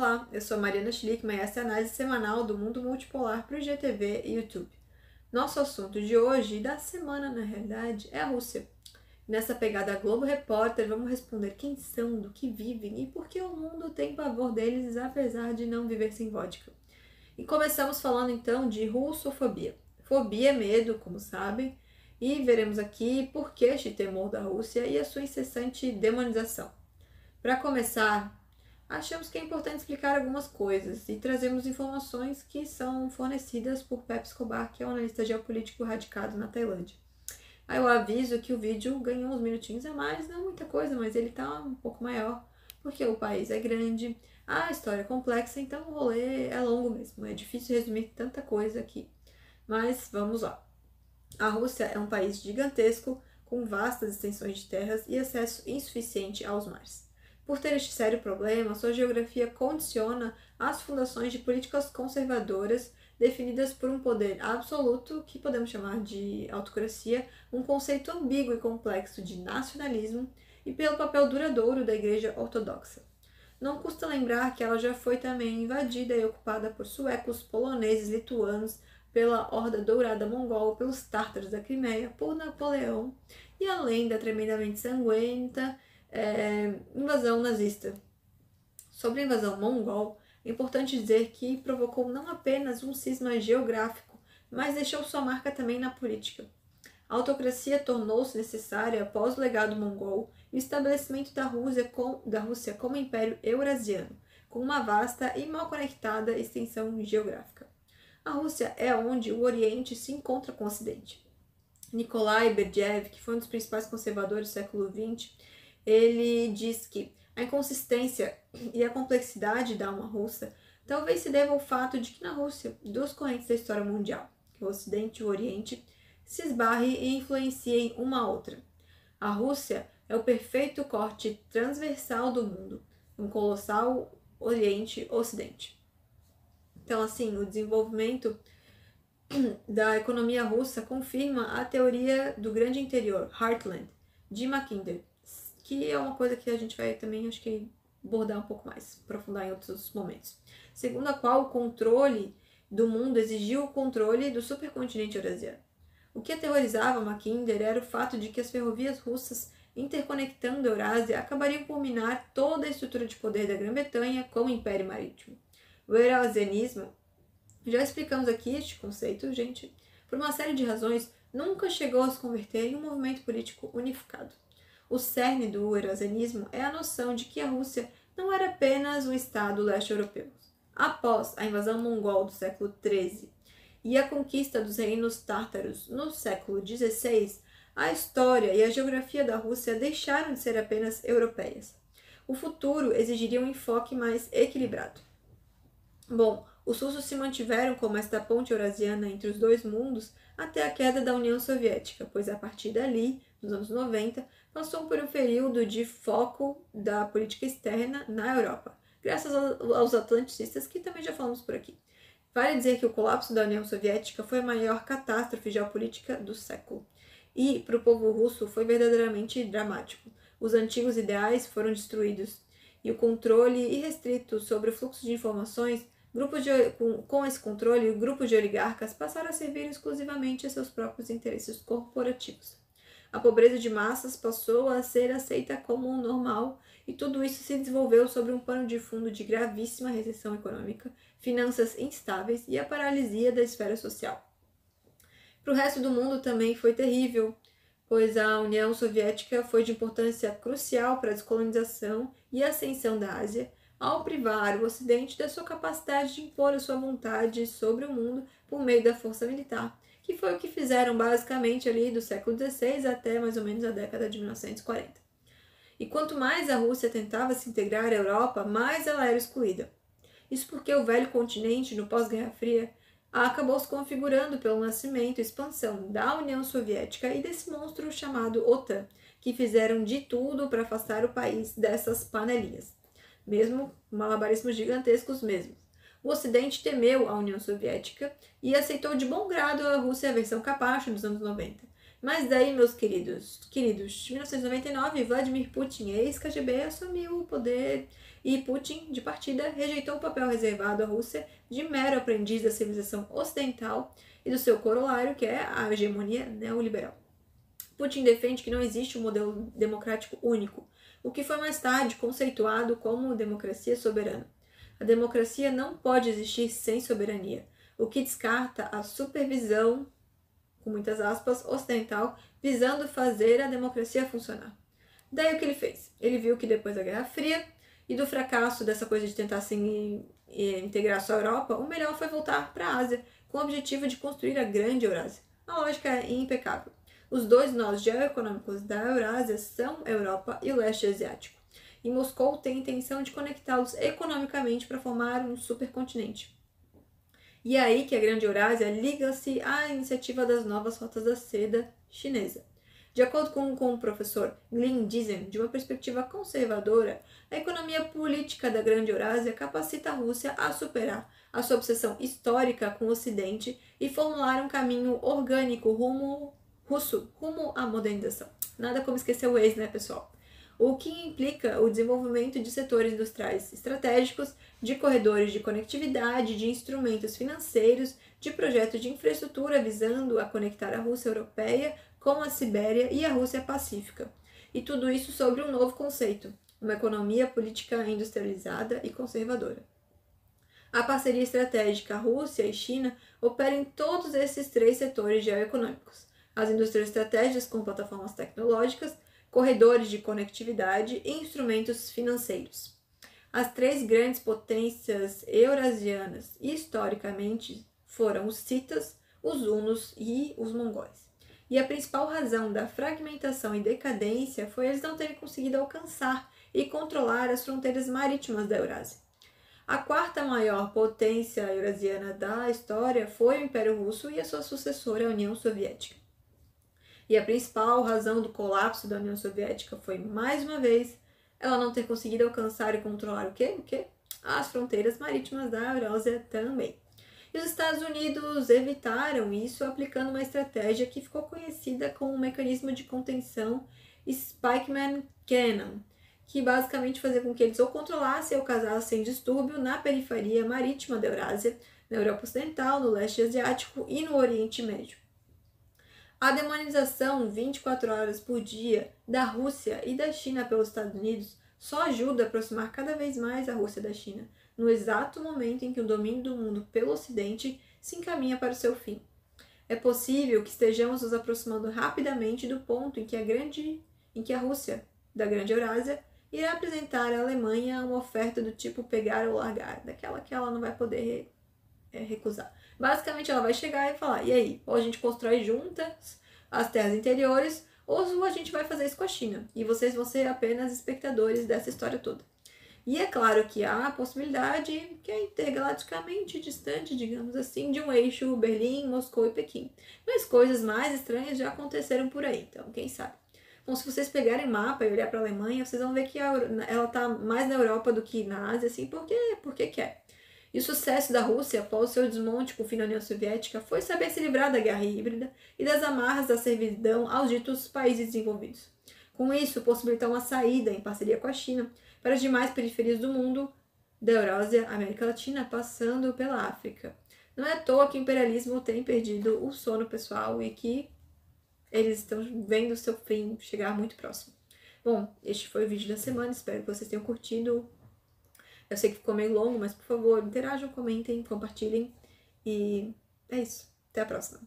Olá, eu sou a Mariana Schlickman e essa é a análise semanal do mundo multipolar para o IGTV e YouTube. Nosso assunto de hoje, e da semana na realidade, é a Rússia. Nessa pegada Globo Repórter, vamos responder quem são, do que vivem e por que o mundo tem pavor deles, apesar de não viver sem vodka. E começamos falando então de russofobia. Fobia é medo, como sabem, e veremos aqui por que este temor da Rússia e a sua incessante demonização. Para começar, achamos que é importante explicar algumas coisas e trazemos informações que são fornecidas por Pepe Escobar, que é um analista geopolítico radicado na Tailândia. Aí eu aviso que o vídeo ganhou uns minutinhos a mais, não muita coisa, mas ele tá um pouco maior, porque o país é grande, a história é complexa, então o rolê é longo mesmo, é difícil resumir tanta coisa aqui. Mas vamos lá. A Rússia é um país gigantesco, com vastas extensões de terras e acesso insuficiente aos mares. Por ter este sério problema, sua geografia condiciona as fundações de políticas conservadoras definidas por um poder absoluto, que podemos chamar de autocracia, um conceito ambíguo e complexo de nacionalismo, e pelo papel duradouro da Igreja Ortodoxa. Não custa lembrar que ela já foi também invadida e ocupada por suecos, poloneses, lituanos, pela Horda Dourada Mongol, pelos tártaros da Crimeia, por Napoleão, e além da tremendamente sanguenta invasão nazista. Sobre a invasão mongol, é importante dizer que provocou não apenas um cisma geográfico, mas deixou sua marca também na política. A autocracia tornou-se necessária após o legado mongol e o estabelecimento da Rússia como império eurasiano, com uma vasta e mal conectada extensão geográfica. A Rússia é onde o Oriente se encontra com o Ocidente. Nikolai Berdyaev, que foi um dos principais conservadores do século XX, ele diz que a inconsistência e a complexidade da alma russa talvez se deva ao fato de que na Rússia, duas correntes da história mundial, o Ocidente e o Oriente, se esbarrem e influenciem uma a outra. A Rússia é o perfeito corte transversal do mundo, um colossal Oriente-Ocidente. Então, assim, o desenvolvimento da economia russa confirma a teoria do grande interior, Heartland, de Mackinder, que é uma coisa que a gente vai também, acho que, abordar um pouco mais, aprofundar em outros momentos. Segundo a qual o controle do mundo exigiu o controle do supercontinente eurasiano. O que aterrorizava Mackinder era o fato de que as ferrovias russas, interconectando a Eurásia, acabariam por minar toda a estrutura de poder da Grã-Bretanha como império marítimo. O eurasianismo, já explicamos aqui este conceito, gente, por uma série de razões, nunca chegou a se converter em um movimento político unificado. O cerne do eurasianismo é a noção de que a Rússia não era apenas um estado leste-europeu. Após a invasão mongol do século XIII e a conquista dos reinos tártaros no século XVI, a história e a geografia da Rússia deixaram de ser apenas europeias. O futuro exigiria um enfoque mais equilibrado. Bom, os russos se mantiveram como esta ponte eurasiana entre os dois mundos até a queda da União Soviética, pois a partir dali, nos anos 90, passou por um período de foco da política externa na Europa, graças aos atlanticistas, que também já falamos por aqui. Vale dizer que o colapso da União Soviética foi a maior catástrofe geopolítica do século. E, para o povo russo, foi verdadeiramente dramático. Os antigos ideais foram destruídos e o controle irrestrito sobre o fluxo de informações, com esse controle, grupos de oligarcas passaram a servir exclusivamente a seus próprios interesses corporativos. A pobreza de massas passou a ser aceita como normal e tudo isso se desenvolveu sobre um pano de fundo de gravíssima recessão econômica, finanças instáveis e a paralisia da esfera social. Para o resto do mundo também foi terrível, pois a União Soviética foi de importância crucial para a descolonização e a ascensão da Ásia, ao privar o Ocidente da sua capacidade de impor a sua vontade sobre o mundo por meio da força militar, que foi o que fizeram basicamente ali do século XVI até mais ou menos a década de 1940. E quanto mais a Rússia tentava se integrar à Europa, mais ela era excluída. Isso porque o velho continente, no pós-Guerra Fria, acabou se configurando pelo nascimento e expansão da União Soviética e desse monstro chamado OTAN, que fizeram de tudo para afastar o país dessas panelinhas. Mesmo malabarismos gigantescos mesmo. O Ocidente temeu a União Soviética e aceitou de bom grado a Rússia, a versão capacho dos anos 90. Mas daí, meus queridos, em 1999, Vladimir Putin, ex-KGB, assumiu o poder E Putin, de partida, rejeitou o papel reservado à Rússia de mero aprendiz da civilização ocidental e do seu corolário, que é a hegemonia neoliberal. Putin defende que não existe um modelo democrático único, o que foi mais tarde conceituado como democracia soberana. A democracia não pode existir sem soberania, o que descarta a supervisão, com muitas aspas, ocidental, visando fazer a democracia funcionar. Daí o que ele fez? Ele viu que depois da Guerra Fria e do fracasso dessa coisa de tentar se integrar só a Europa, o melhor foi voltar para a Ásia, com o objetivo de construir a Grande Eurásia. A lógica é impecável. Os dois nós geoeconômicos da Eurásia são a Europa e o leste asiático. E Moscou tem a intenção de conectá-los economicamente para formar um supercontinente. E é aí que a Grande Eurásia liga-se à iniciativa das novas rotas da seda chinesa. De acordo com o professor Lin Dizem, de uma perspectiva conservadora, a economia política da Grande Eurásia capacita a Rússia a superar a sua obsessão histórica com o Ocidente e formular um caminho orgânico rumo à modernização. Nada como esquecer o ex, né, pessoal? O que implica o desenvolvimento de setores industriais estratégicos, de corredores de conectividade, de instrumentos financeiros, de projetos de infraestrutura visando a conectar a Rússia europeia com a Sibéria e a Rússia Pacífica. E tudo isso sobre um novo conceito, uma economia política industrializada e conservadora. A parceria estratégica Rússia e China opera em todos esses três setores geoeconômicos. As indústrias estratégicas com plataformas tecnológicas, corredores de conectividade e instrumentos financeiros. As três grandes potências eurasianas, historicamente, foram os citas, os hunos e os mongóis. E a principal razão da fragmentação e decadência foi eles não terem conseguido alcançar e controlar as fronteiras marítimas da Eurásia. A quarta maior potência eurasiana da história foi o Império Russo e a sua sucessora, a União Soviética. E a principal razão do colapso da União Soviética foi, mais uma vez, ela não ter conseguido alcançar e controlar o quê? As fronteiras marítimas da Eurásia também. E os Estados Unidos evitaram isso aplicando uma estratégia que ficou conhecida como o mecanismo de contenção Spikeman-Cannon, que basicamente fazia com que eles ou controlassem ou causassem distúrbio na periferia marítima da Eurásia, na Europa Ocidental, no leste asiático e no Oriente Médio. A demonização 24 horas por dia da Rússia e da China pelos Estados Unidos só ajuda a aproximar cada vez mais a Rússia da China, no exato momento em que o domínio do mundo pelo Ocidente se encaminha para o seu fim. É possível que estejamos nos aproximando rapidamente do ponto em que a Rússia, da Grande Eurásia, irá apresentar à Alemanha uma oferta do tipo pegar ou largar, daquela que ela não vai poder recusar. Basicamente, ela vai chegar e falar, e aí, ou a gente constrói juntas as terras interiores, ou a gente vai fazer isso com a China, e vocês vão ser apenas espectadores dessa história toda. E é claro que há a possibilidade que é intergalaticamente distante, digamos assim, de um eixo Berlim, Moscou e Pequim. Mas coisas mais estranhas já aconteceram por aí, então quem sabe. Bom, se vocês pegarem mapa e olhar para a Alemanha, vocês vão ver que ela está mais na Europa do que na Ásia, assim, porque quer. E o sucesso da Rússia após seu desmonte com o fim da União Soviética foi saber se livrar da guerra híbrida e das amarras da servidão aos ditos países desenvolvidos. Com isso, possibilitar uma saída em parceria com a China para as demais periferias do mundo, da Eurásia, América Latina, passando pela África. Não é à toa que o imperialismo tem perdido o sono pessoal e que eles estão vendo o seu fim chegar muito próximo. Bom, este foi o vídeo da semana, espero que vocês tenham curtido. Eu sei que ficou meio longo, mas por favor, interajam, comentem, compartilhem. E é isso. Até a próxima.